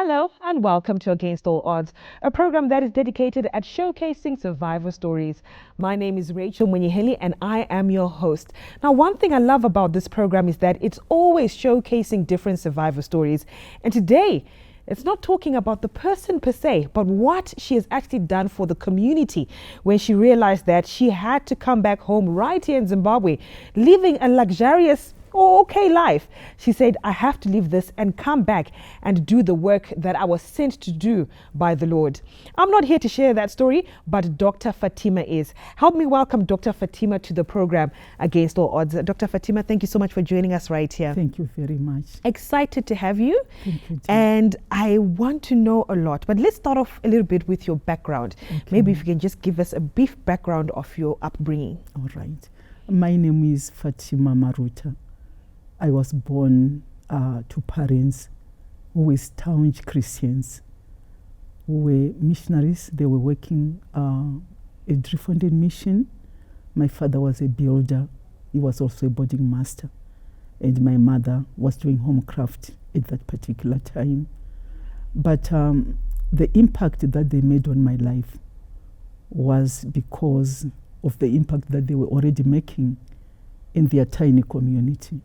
Hello and welcome to Against All Odds, a program that is dedicated at showcasing survivor stories. My name is Rachel Munyeheli and I am your host. Now, one thing I love about this program is that it's always showcasing different survivor stories. And today, it's not talking about the person per se, but what she has actually done for the community when she realized that she had to come back home right here in Zimbabwe, living a luxurious okay life. She said, I have to leave this and come back and do the work that I was sent to do by the Lord. I'm not here to share that story, but Dr. Fatima is. Help me welcome Dr. Fatima to the program Against All Odds. Dr. Fatima, thank you so much for joining us right here. Thank you very much. Excited to have you. Thank you, and I want to know a lot, but let's start off a little bit with your background. Okay. Maybe if you can just give us a brief background of your upbringing. All right. My name is Fatima Maruta. I was born to parents who were staunch Christians, who were missionaries. They were working a Driefontein mission. My father was a builder. He was also a boarding master. And my mother was doing homecraft at that particular time. But the impact that they made on my life was because of the impact that they were already making in their tiny community.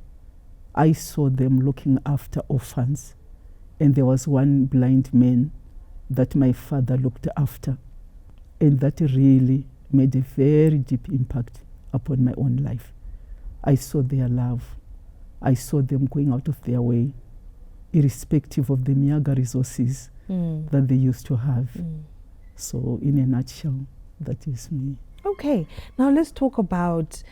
I saw them looking after orphans, and there was one blind man that my father looked after, and that really made a very deep impact upon my own life. I saw their love. I saw them going out of their way, irrespective of the meager resources that they used to have. So in a nutshell, that is me. Okay, now let's talk about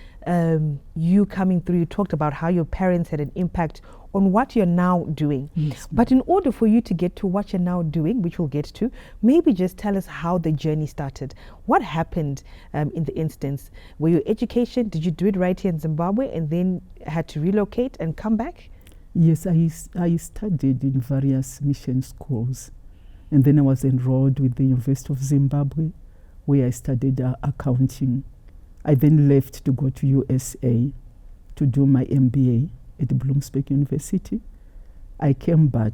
you coming through. You talked about how your parents had an impact on what you're now doing. Yes, but in order for you to get to what you're now doing, which we'll get to, maybe just tell us how the journey started. What happened in the instance? Were your education, did you do it right here in Zimbabwe and then had to relocate and come back? Yes, I studied in various mission schools, and then I was enrolled with the University of Zimbabwe, where I studied accounting. I then left to go to USA to do my MBA at Bloomsburg University. I came back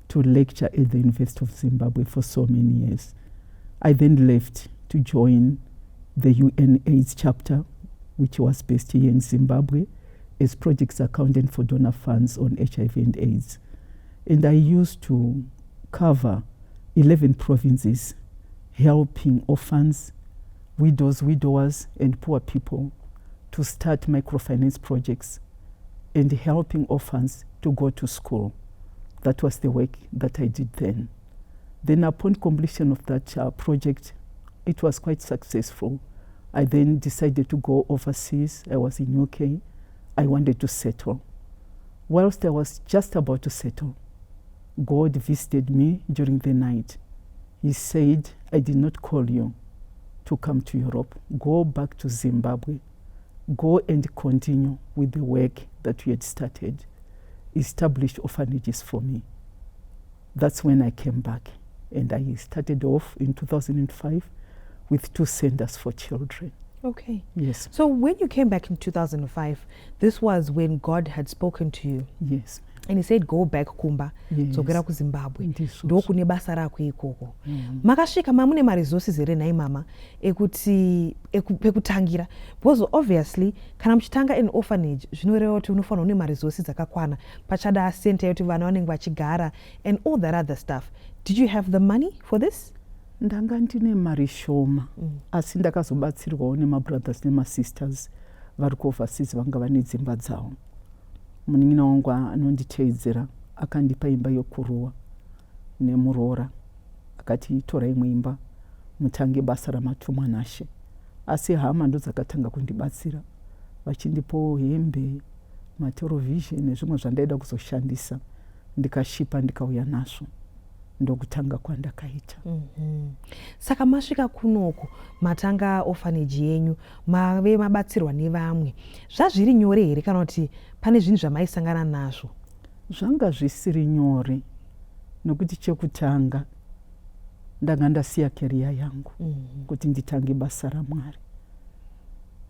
to lecture at the University of Zimbabwe for so many years. I then left to join the UNAIDS chapter, which was based here in Zimbabwe, as projects accountant for donor funds on HIV and AIDS. And I used to cover 11 provinces, helping orphans, widows, widowers, and poor people to start microfinance projects and helping orphans to go to school. That was the work that I did then. Then upon completion of that project, it was quite successful. I then decided to go overseas. I was in UK. I wanted to settle. Whilst I was just about to settle, God visited me during the night. He said, I did not call you to come to Europe. Go back to Zimbabwe. Go and continue with the work that you had started. Establish orphanages for me. That's when I came back. And I started off in 2005 with 2 centers for children. Okay. Yes. So when you came back in 2005, this was when God had spoken to you. Yes. And he said, go back Kumba, so get out to Zimbabwe. Doku ni basa rako ikoko. Makashika mamune ma resources ere na imama ekutangira. Because obviously kana mchitanga in orphanage, zvinoreva kuti unofanira une ma resources akakwana. Pachada center yoti vana vanenge vachigara and all that other stuff. Did you have the money for this? Ndanga ndine mari shoma, asi ndakazobatsirwawo nemabrothers nemasisters vari kuoverseas vanga vane dzimba dzavo. Munin'ina wangu anonditeedzera akandipa imba yokuruwa nemuroora, akati tora imwe imba mutange basa ramatumwa naShe. Asi hama ndo dzakatanga kundibatsira vachindipawo hembe, matelevision nezvimwe zvandaida kuzoshandisa, ndikashipa ndikauya nazvo. Ndokutanga kwandakaita. Saka masvika kunoko matanga orphanage yenyu mave mabatsirwa nevamwe, zvazviri nyore here kana kuti pane zvinhu zvamaisangana nazvo? Zvanga zvisiri nyore nokuti chekutanga ndanga ndasiya career yangu kuti nditange basa raMwari.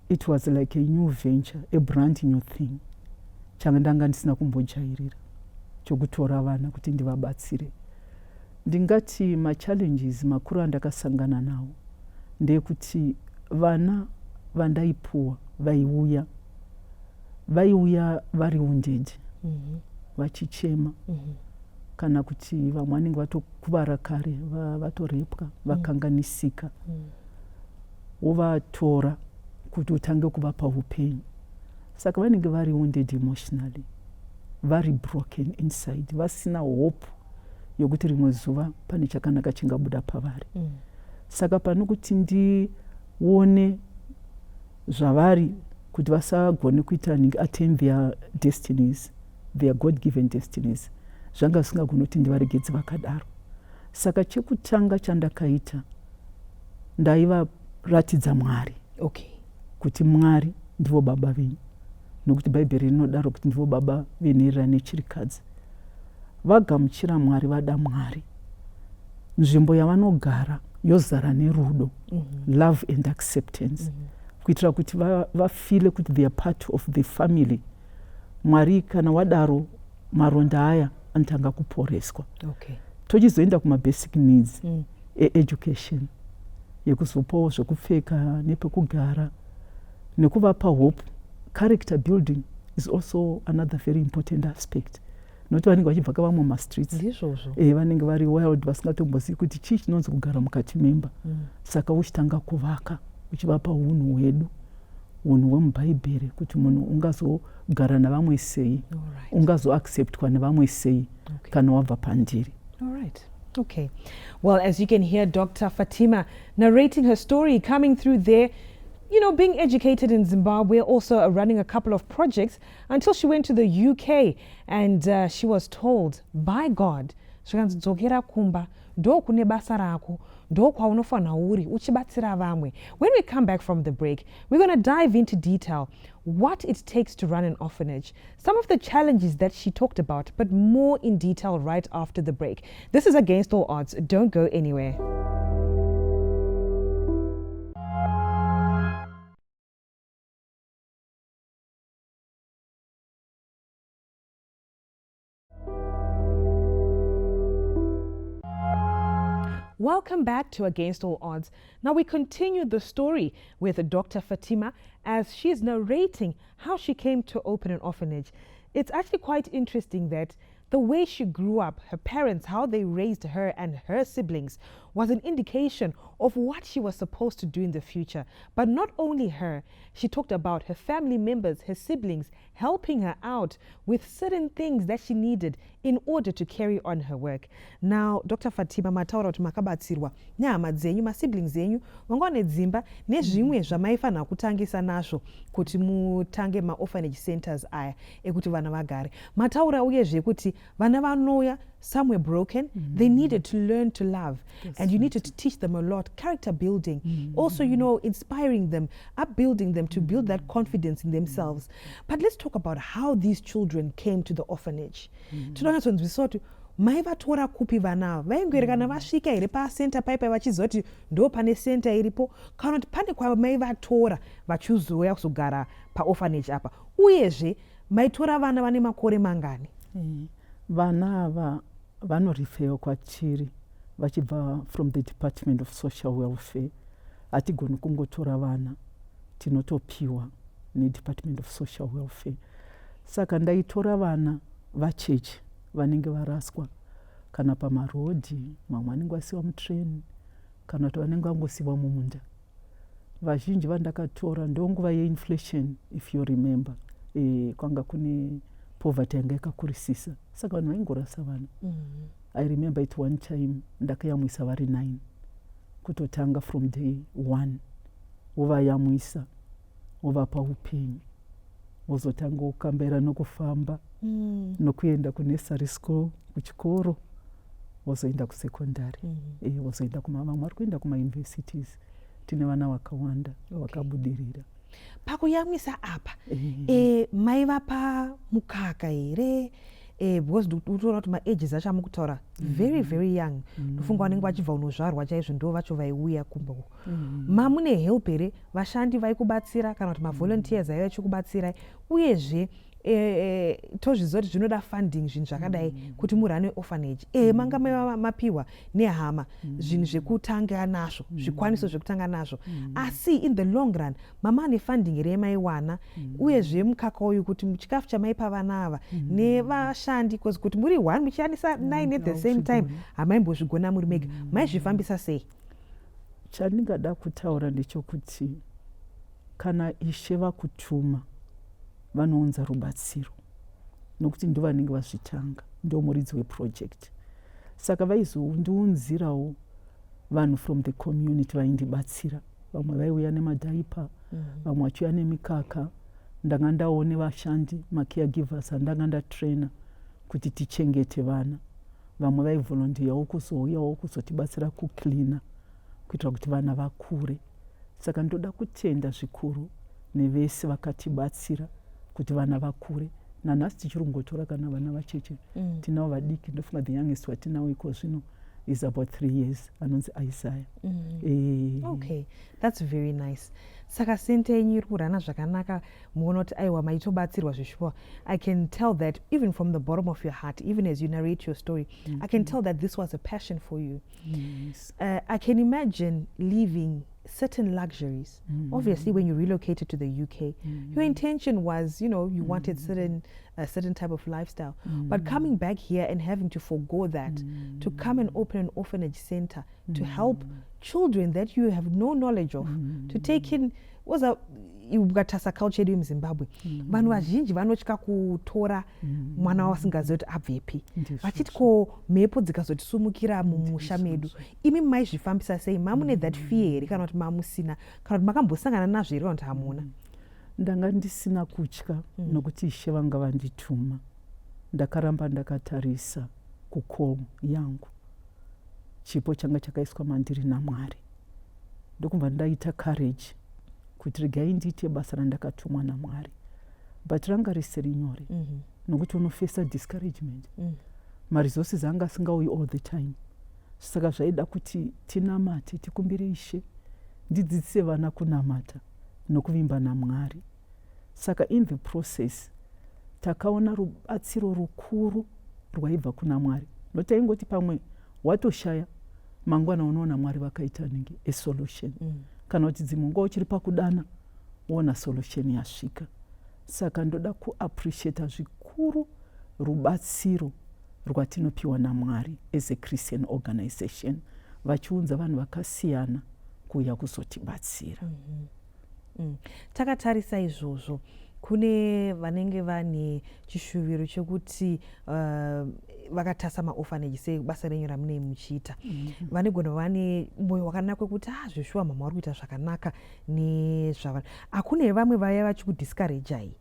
It was like a new venture, a brand new thing. Changa ndanga ndisina kumbojairira chokutora vana kuti ndivabatsire. ndingati machallenges makuru andakasangana nawo ndeyekuti vana vandaipuwa vaiuya vari wounded vachichema kana kuti vamwe vanenge vatokuvara kare vatorepwa vakanganisika wovatora kuti utange kuvapa upenyu. Saka vanenge vari wounded emotionally, vari broken inside, vasina hope yokuti rimwe zuva pane chakanaka chingabuda pavari. Saka panokuti ndione zvavari kuti vasagone kuita attain their destinies, their God-given destinies, zvanga zvisingagoni kuti ndivaregedze vakadaro. Saka chekutanga chandakaita ndaivaratidza Mwari, kuti Mwari ndivo baba venyu, nokuti Bhaibheri rinodaro kuti ndivo baba venherera nechirikadzi. Vagamuchira Mwari, vada Mwari, nzvimbo yavanogara yozara nerudo, love and acceptance, kuitira kuti vafile kuti they are part of the family. Mwari kana wadaro maronda aya anotanga kuporeswa. Tochizoenda kuma-basic needs education, yekuzopawo zvekupfeka nepekugara nekuvapa hope. Character building is also another very important aspect. Noti vanenge vachibva vamwe mastreets, vanenge vari wild, vasingatombozivi kuti chii chinonzi kugara mukati memba. Saka uchitanga kuvaka uchivapa unhu hwedu, unhu hwemubhaibheri, kuti munhu ungazogara navamwe sei, ungazoacceptwa nevamwe sei kana wabva pandiri. Okay. Well, as you can hear Dr. Fatima narrating her story, coming through there, you know, being educated in Zimbabwe, also running a couple of projects until she went to the UK and she was told by God, dzokera kumba, ndo kune basa rako, ndo kwaunofana uri uchibatsira vamwe. When we come back from the break, we're going to dive into detail what it takes to run an orphanage, some of the challenges that she talked about, but more in detail right after the break. This is Against All Odds. Don't go anywhere. Welcome back to Against All Odds. Now we continue the story with Dr. Fatima as she is narrating how she came to open an orphanage. It's actually quite interesting that the way she grew up, her parents, how they raised her and her siblings was an indication of what she was supposed to do in the future. But not only her, she talked about her family members, her siblings, helping her out with certain things that she needed in order to carry on her work. Now, Dr. Fatima mataura kuti makabatsirwa nyama dzenyu, masiblings zenyu, vangone dzimba nezvimwe zvamaifana kutangisa nazvo kuti mutange ma-orphanage centers aya ekuti vana vagare. Mataura uyezve kuti vana vanouya, some were broken, they needed to learn to love. And you needed to teach them a lot, character building, also, you know, inspiring them, upbuilding them to build that confidence in themselves. But let's talk about how these children came to the orphanage. Tunanyatsonzwiswa maivatora kupi vana vaingoerekana vasvika here pacenter paipai vachizoti ndo pane center iripo kana kuti pane kwamaivatora vachizouya kuzogara paorphanage apa. Uyezve maitora vana vane makore mangani? Vana ava vanorifewa kwatiri vachibva from the Department of Social Welfare. Hatigoni kungotora vana, tinotopiwa neDepartment of Social Welfare. Saka ndaitora vana vacheche vanenge varaswa kana pamarodhi, mamwe vanenge vasiwa mutrain kana kuti vanenge vangosiwa mumunda. Vazhinji vandakatora ndonguva yeinflation, if you remember. Kwanga kune poverty yanga yakakurisisa, saka vanhu vaingorasa vana. I remember it one time ndakayamwisa vari 9 kutotanga from day 1 wovayamwisa wovapa upenyu wozotanga ukambera nokufamba nokuenda kunursery school kuchikoro wozoenda kusekondari wozoenda kumavamwe vari kuenda kumauniversities. Tine vana vakawanda vakabudirira. Pakuyamwisa apa maivapa mukaka here? Because utoona kuti ma-ages acho amukutaura very very young, ndofunga vanenge vachibva unozvarwa chaizvo ndo vacho vaiuya kumba uko. Mamune help here? Vashandi vaikubatsira kana kuti ma-volunteers aiva vachikubatsirai? Uyezve tozvizoti zvinoda funding zvinhu zvakadai kuti murane orphanage manga mapiwa nehama zvinhu zvekutanga nazvo zvikwaniso zvekutanga nazvo asi in the long run mama ane funding here yamaiwana uyezve mukaka uyu kuti chikafu chamaipa vana ava nevashandi kuti muri one muchishandisa 9 at the same time hamaimbozvigona muri mega maizvifambisa sei? Chandingada kutaura ndechokuti kana ishe vakutuma vanounza rubatsiro nokuti ndo vanenge vazvitanga, ndo muridzi weproject. Saka vaizondiunzirawo vanhu from the community vaindibatsira. Vamwe vaiuya nemadhaipa, vamwe vachiuya nemikaka. Ndanga ndaone vashandi macaregivers andanga ndatraina kuti tichengete vana. Vamwe vaivolontiyawo kuzouyawo kuzotibatsira kucleana kuitira kuti vana vakure. Saka ndoda kutenda zvikuru nevese vakatibatsira kuti vana vakure. Nanhasi tichirungotora kana vana vacheche. Tinavo vadiki, ndofunga the youngest watinawo iko zvino is about 3 years, anonzi Isaiah. Okay, that's very nice. Saka sente yenyu iri kurana zvakanaka, muona kuti aiwa maitobatsirwa zvishuwa. I can tell that even from the bottom of your heart, even as you narrate your story, I can tell that this was a passion for you. Yes. I can imagine leaving certain luxuries. Obviously, when you relocated to the UK, your intention was, you know, you wanted a certain type of lifestyle. But coming back here and having to forgo that, to come and open an orphanage center to help children that you have no knowledge of, to take in, was a ukatasa culture yedu muZimbabwe vanhu vazhinji vanotya kutora mwana wasingazivi kuti abvepi vachiti ko mhepo dzikazotisumukira mumusha medu. Imi maizvifambisa sei? Mamune that fear here kana kuti mamusina kana kuti makambosangana nazvo here kana kuti hamuna? Ndanga ndisina kutya nokuti ishe vanga vandituma. Ndakaramba ndakatarisa kucall yangu, chipo changa chakaiswa mandiri naMwari. Ndokumva ndaita courage kuti regai ndiite basa randakatumwa naMwari. But ranga risiri nyore nokuti unofesa discouragement. Maresources anga asingauyi all the time. Saka zvaida kuti tinamate, tikumbire ishe ndidzidzise vana kunamata nokuvimba naMwari. Saka in the process takaona rubatsiro rukuru rwaibva kuna Mwari. Notaingoti pamwe watoshaya mangwana unoona Mwari vakaita ninge a solution. Kana kuti dzimungu uchiri pakudana uona solution yasvika. Saka ndoda kuappreciate zvikuru rubatsiro rwatinopiwa naMwari as a Christian organization vachiunza vanhu vakasiyana kuuya kuzotibatsira. Takatarisa izvozvo kune vanenge vane chishuviro chekuti vakatasa maorphanage sebasa renyu ramunei muchiita. Vanegona vane moyo wakanaka wekuti zveshuwa mama vari kuita zvakanaka nezvavanhu. Hakuna vamwe vaya vachikudiscouragei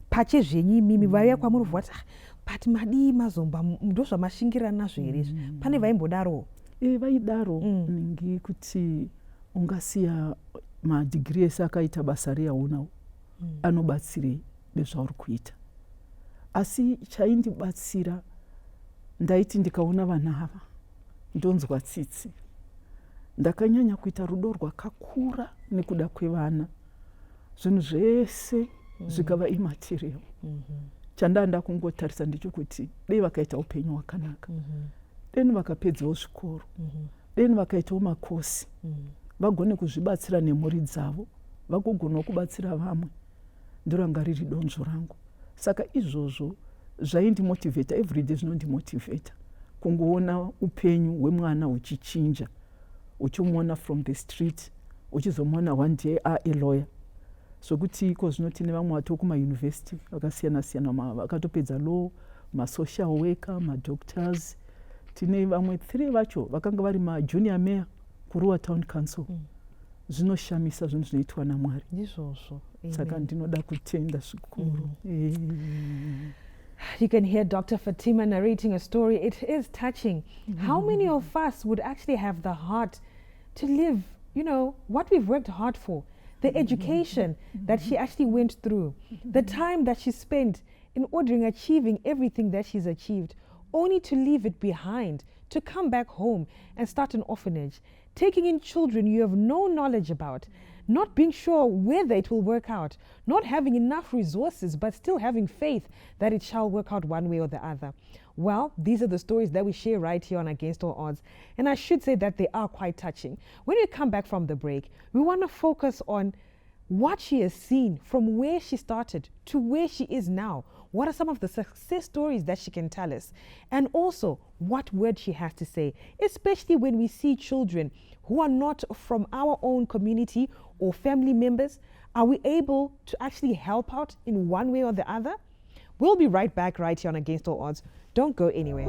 pachezvenyu imimi vaya kwamuri vati but madii mazomba ndo zvamashingirana nazvo here izvi? Pane vaimbodaro? Vaidaro ningi kuti ungasiya madegree ese akaita basa reyaunawo anobatsirei nezvauri kuita. Asi chaindibatsira ndaiti ndikaona vana ava ndonzwa tsitsi. Ndakanyanya kuita rudo rwakakura nekuda kwevana. Zvinhu zvese zvikava immaterial. Chandanda kungotarisa ndichokuti dei vakaita upenyu hwakanaka, deni vakapedzawo zvikoro, deni vakaitawo makosi, vagone kuzvibatsira nemhuri dzavo, vagogona kubatsira vamwe. Ndoranga riri donzvo rangu. Saka izvozvo zvaindimotivata, everyday zvinondimotivata kungoona upenyu hwemwana huchichinja, uchimuona from the street, uchizomuona one day a lawyer. Sokuti iko zvinoti nevamwe vato kumauniversity vakasiyana siyana vakatopedza law, masocial worker, madoctors. Tine vamwe 3 vacho vakanga vari majunior mayor kuRuwa town council. Zvinoshamisa zvinhu zvinoitwa naMwari. Ndizvozvo. Saka ndinoda kutenda zvikuru. You can hear Dr. Fatima narrating a story. It is touching. How many of us would actually have the heart to live, you know, what we've worked hard for? The education that she actually went through, the time that she spent in order achieving everything that she's achieved, only to leave it behind to come back home and start an orphanage, taking in children you have no knowledge about, not being sure whether it will work out, not having enough resources, but still having faith that it shall work out one way or the other. Well, these are the stories that we share right here on Against All Odds. And I should say that they are quite touching. When we come back from the break, we want to focus on what she has seen from where she started to where she is now. What are some of the success stories that she can tell us? And also, what word she has to say, especially when we see children who are not from our own community or family members. Are we able to actually help out in one way or the other? We'll be right back right here on Against All Odds. Don't go anywhere.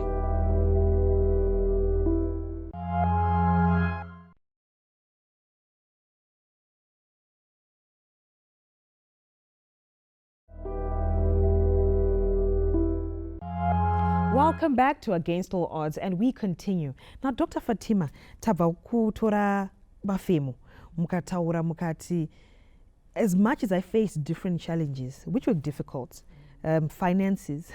Welcome back to Against All Odds, and we continue. Now, Dr. Fatima, tabva kutora bafemo mukataura mukati, as much as I faced different challenges, which were difficult, finances,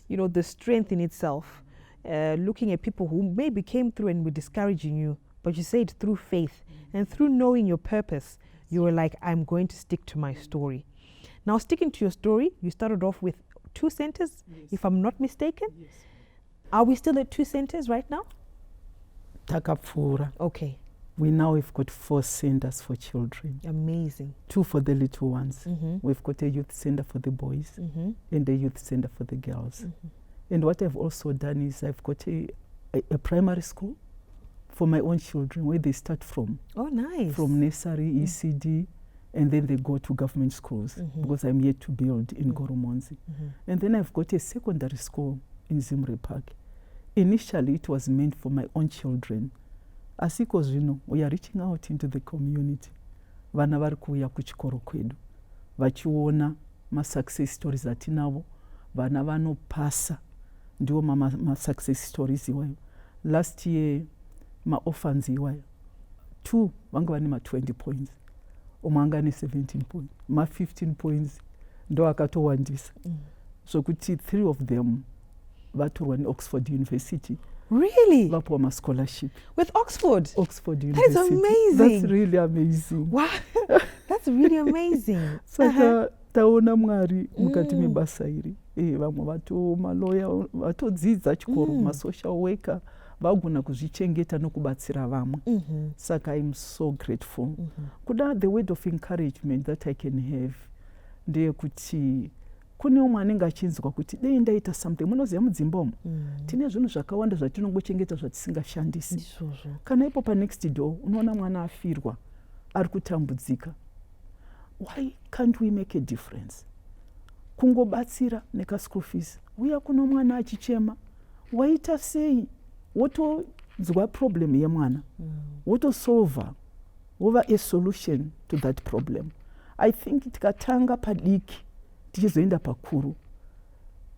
you know, the strength in itself, looking at people who maybe came through and were discouraging you, but you said through faith and through knowing your purpose, you were like, I'm going to stick to my story. Now, sticking to your story, you started off with 2 centers, if I'm not mistaken. Yes. Are we still at 2 centers right now? Takapfura. Okay. We now have got 4 centers for children. Amazing. 2 for the little ones. Mm-hmm. We've got a youth center for the boys Mm-hmm. and a youth center for the girls. Mm-hmm. And what I've also done is I've got a primary school for my own children where they start from. Oh, nice. From nursery, ECD, and then they go to government schools because I'm yet to build in Goromonzi. And then I've got a secondary school in Zimri Park. Initially, it was meant for my own children. As because, you know, we are reaching out into the community. Vana vari kuuya kuchikoro kwedu vachiona ma-success stories atinavo, vana vanopasa, ndiwo ma-success stories iwayo. Last year, ma-orphans iwayo, 2 vanga vane ma-20 points, umwe anga ne-17 points, ma-15 points ndo akatowandisa. So kuti 3 of them vatorwa ne-Oxford University. Really? Vapuwa ma-scholarship. With Oxford? Oxford University. That is amazing. That's really amazing. Wow. That's really amazing. Saka taona Mwari mukati mebasa iri. Vamwe vato maloya vatodzidza chikoro, ma-social worker vagona kuzvichengeta nokubatsira vamwe. Saka I'm so grateful. Kuda the word of encouragement that I can have ndeyekuti kune umwe anenge achinzwa kuti dei ndaita something. Munoziva mudzimba tine zvinhu zvakawanda zvatinongochengeta zvatisingashandisi. Kana ipo pa-next door unoona mwana afirwa ari kutambudzika. Why can't we make a difference? Kungobatsira neka-school fees. Uya kuno mwana achichema, waita sei? Wotodzwa problem yemwana. Wotosolva. Wova a solution to that problem. I think tikatanga padiki tichizoenda pakuru,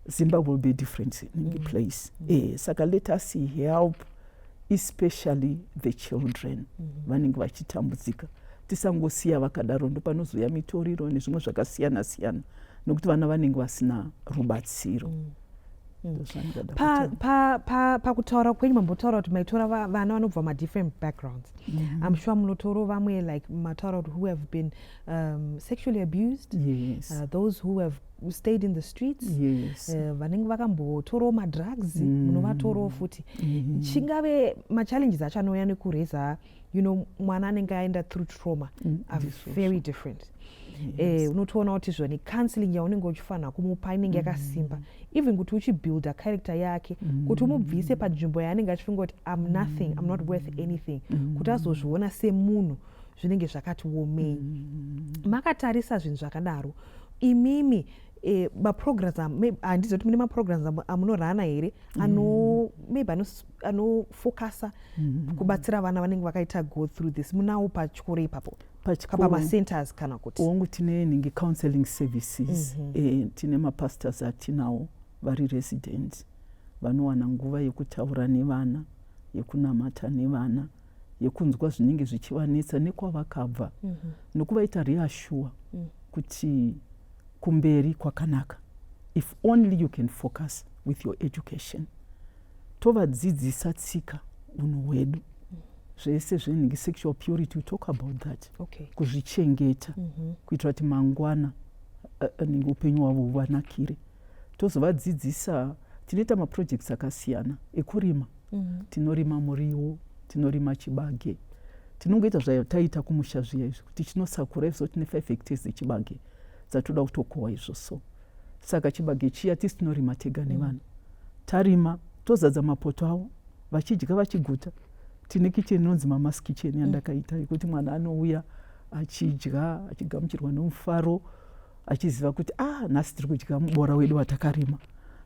Zimbabwe will be a different place. Saka let us help, especially the children vanenge vachitambudzika. Tisangosiya vakadaro, ndo panozoya mitoriro nezvimwe zvakasiyana siyana nokuti vana vanenge vasina rubatsiro. Pakutaura kwenyu mambotaura kuti maitora vana vanobva ma-different backgrounds. I'm sure munotoro vamwe like mataura who have been sexually abused. Yes. Those who have stayed in the streets. Yes. Vanenge vakambotoro ma-drugs. Munovatoro futi. Chingave ma-challenges acho anouya nekureza, you know, mwana anenge aenda through trauma are very different. Unotoona kuti zvoni counseling yaunenge uchifanira kumupa inenge yakasimba, even kuti uchibuilda character yake, kuti umubvise panzvimbo yaanenge achifunga kuti I'm nothing, I'm not worth anything, kuti azozviona semunhu zvinenge zvakati womei. Makatarisa zvinhu zvakadaro imimi, ma-programs handizi kuti mune ma-programs amunorana here maybe anofocasa kubatsira vana vanenge vakaita go through this. Munawo pachikoro ipapo pama-centers kana kuti ongu tine ningi counseling services. Tine ma-pastors atinawo vari resident vanowana nguva yekutaura nevana, yekunamata nevana, yekunzwa zvinenge zvichivanetsa nekwavakabva, nokuvaita reassure kuti kumberi kwakanaka. If only you can focus with your education. tovadzidzisa tsika unhu hwedu zvese zvenhingi sexual purity, we talk about that. Okay. Kuzvichengeta kuitira kuti mangwana ninge upenyu hwavo huvanakire. Tozovadzidzisa, tinoita maprojects akasiyana ekurima. Tinorima muriwo, tinorima chibage, tinongoita zvataita kumusha zviya izvo kuti chinosakura izvo tine 5 hectares dzechibage dzatoda kutokohwa izvo. Saka chibage chiya tisi tinorima tega nevana. Tarima tozadza mapoto avo vachidya vachiguta. Tine kitchen inonzi mamas kitchen yandakaita yekuti mwana anouya achidya achigamuchirwa nomufaro achiziva kuti nhasi tiri kudya mubora wedu watakarima.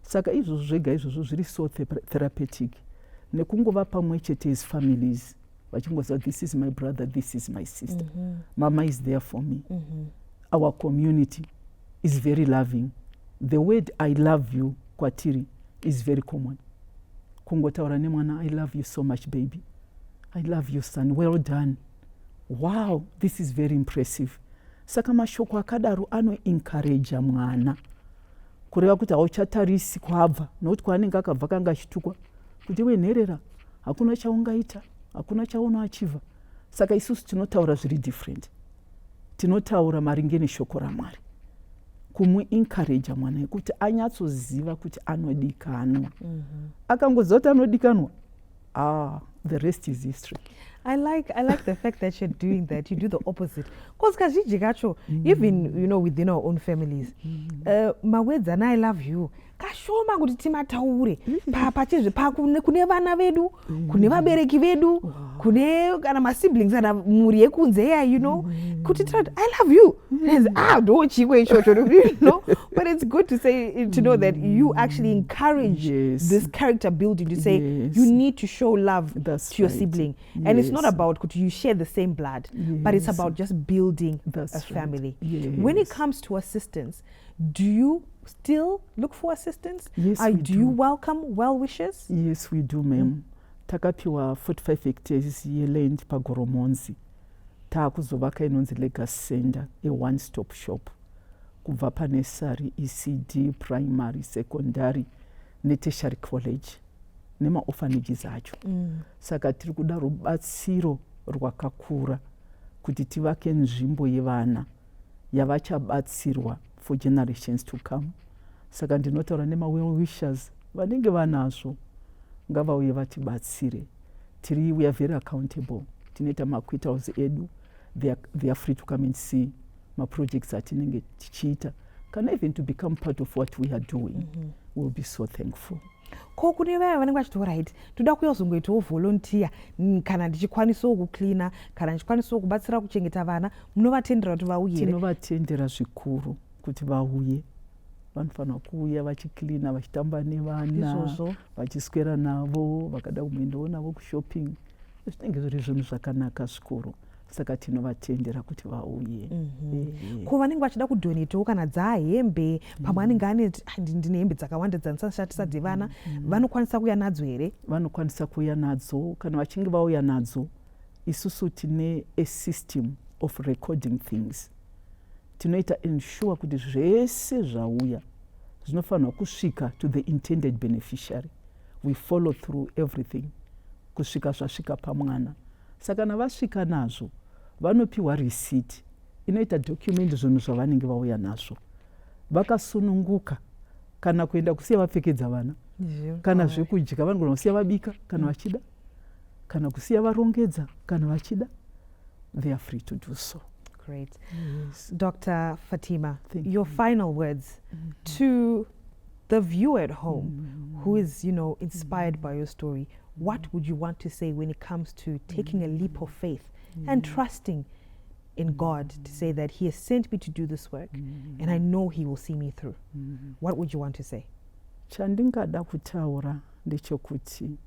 Saka izvozvo zvega izvozvo zviri so therapeutic, nekungova pamwe chete as families vachingoziva this is my brother, this is my sister, mama is there for me. Our community is very loving. The word I love you kwatiri is very common. Kungotaura nemwana, I love you so much baby, I love you son, well done, wow, this is very impressive. Saka mashoko akadaro anoencourage mwana kureva kuti hauchatarisi kwabva, nokuti kwaanenge akabva kanga achitukwa kuti iwe nherera hakuna chaungaita, hakuna chaunoachiva. Saka isusu tinotaura zviri different, tinotaura maringe neshoko raMwari, kumuencourage mwana yekuti anyatsoziva kuti anodikanwa. Akangoziva kuti anodikanwa, the rest is history. I like the fact that you're doing that. You do the opposite. Because kazhinji kacho, even within our own families, my words and I love you. Kashoma kuti timataure pachezve kune vana vedu, kune vabereki vedu, kune kana ma siblings ana muri yekunzeya, kuti I love you. Don't chikwe ichocho, But it's good to say, to know that you actually encourage this character building, to say you need to show love to your sibling. And it's not about you share the same blood, but it's about just building a family. When it comes to assistance, do you still look for assistance? Yes, do you welcome well wishes? Yes, we do, ma'am. Takapiwa 45 hectares yeland pagoromonzi. Taakuzovaka inonzi legacy center, a one-stop shop. Kubva panesari, ECD, primary, secondary, tertiary college, nema orphanages acho. Saka tiri kuda rubatsiro rwakakura kuti tivake nzvimbo yevana yavachabatsirwa for generations to come. Saka ndinotaura nema well wishers vanenge vanazvo ngavauye vatibatsire. We are very accountable. Tinoita makwitals edu, they are free to come and see my projects atinenge tichiita. Can even to become part of what we are doing. We'll be so thankful. Ko kune vaya vanenge vachiti right, toda kuyozongoitawo volunteer kana ndichikwanisawo kucleana, kana ndichikwanisawo kubatsira kuchengeta vana, munovatendera kuti vauye? Tinovatendera zvikuru kuti vauye. Vanofanira kuuya vachicleana, vachitamba nevana, vachiswera navo, vakada kumwendawo navo kushopping. Zvinenge zviri zvinhu zvakanaka zvikuru. Saka tinovatendera kuti vauye. Ko vanenge vachida kudonetawo kana dzahembe, pamwe anenge ane ndine hembe dzakawanda dzandisashatisa dzevana, vanokwanisa kuuya nadzo here? Vanokwanisa kuuya nadzo. Kana vachinge vauya nadzo, isusu tine a system of recording things. Tinoita ensure kuti zvese zvauya zvinofanira kusvika to the intended beneficiary. We follow through everything kusvika zvasvika pamwana. Saka kana vasvika nazvo vanopiwa receipt inoita document zvinhu zvavanenge vauya nazvo. Vakasununguka kana kuenda kusiya vapfekedza vana, kana zvekudya vanogona kusiya vabika kana vachida, kana kusiya varongedza kana vachida. They are free to do so. Great. Dr. Fatima, your final words to the viewer at home who is, inspired by your story. What would you want to say when it comes to taking a leap of faith and trusting in God to say that He has sent me to do this work and I know He will see me through? What would you want to say? Chandingada kutaura ndechokuti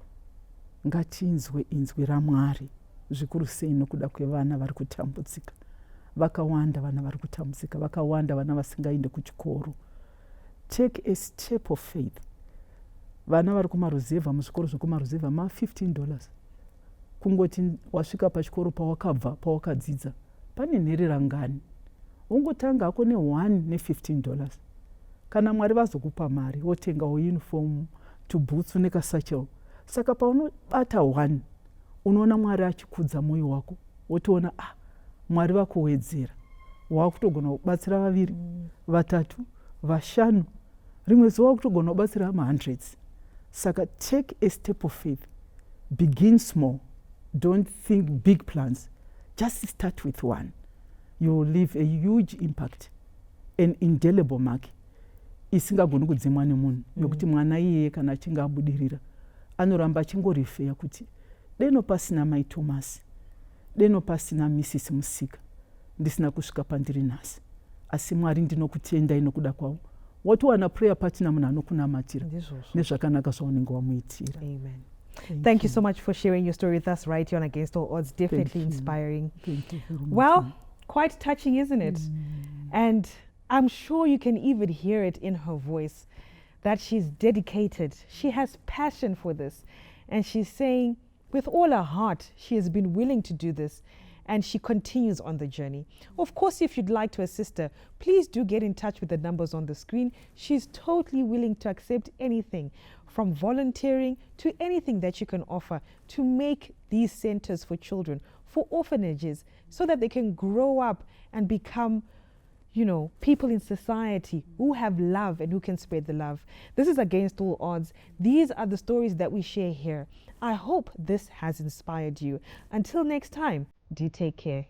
ngatinzwe inzwi raMwari zvikuru sei nokuda kwevana vari kutambudzika. Vakawanda vana vari kutambudzika, vakawanda vana vasingaende kuchikoro. Take a step of faith. Vana vari kumaruzevha, muzvikoro zvekumaruzevha $15. Kungoti wasvika pachikoro pawakabva, pawakadzidza, pane nherera ngani. Ungotanga hako ne1 ne$15. Kana Mwari vazokupa mari, wotengawo uniform, tubhutsu nekasachel. Saka paunobata 1 unoona Mwari achikudza moyo wako, wotoona Mwari vakuwedzera, wakutogona kubatsira 2, 3, 5, rimwe zuva wakutogona kubatsira 100s. Saka take a step of faith. Begin small. Don't think big plans. Just start with 1. You will leave a huge impact, an indelible mark. Isingagoni kudzimwa nemunhu yokuti mwana iyeye kana achinge abudirira anoramba achingorifeya kuti deno pasina mai Thomas, deno pasina Mrs Musika, ndisina kusvika pandiri nhasi, asi Mwari ndinokutendai nokuda kwavo. Watowana prayer partner munhu anokunamatira nezvakanaka zvaunenge wamuitira. Amen. Thank you so much for sharing your story with us right here on Against All Odds. Definitely inspiring. Thank you very much. Well, quite touching, isn't it? And I'm sure you can even hear it in her voice that she's dedicated. She has passion for this. And she's saying with all her heart, she has been willing to do this. And she continues on the journey. Of course, if you'd like to assist her, please do get in touch with the numbers on the screen. She's totally willing to accept anything, from volunteering to anything that you can offer to make these centers for children, for orphanages, so that they can grow up and become, you know, people in society who have love and who can spread the love. This is Against All Odds. These are the stories that we share here. I hope this has inspired you. Until next time, do take care.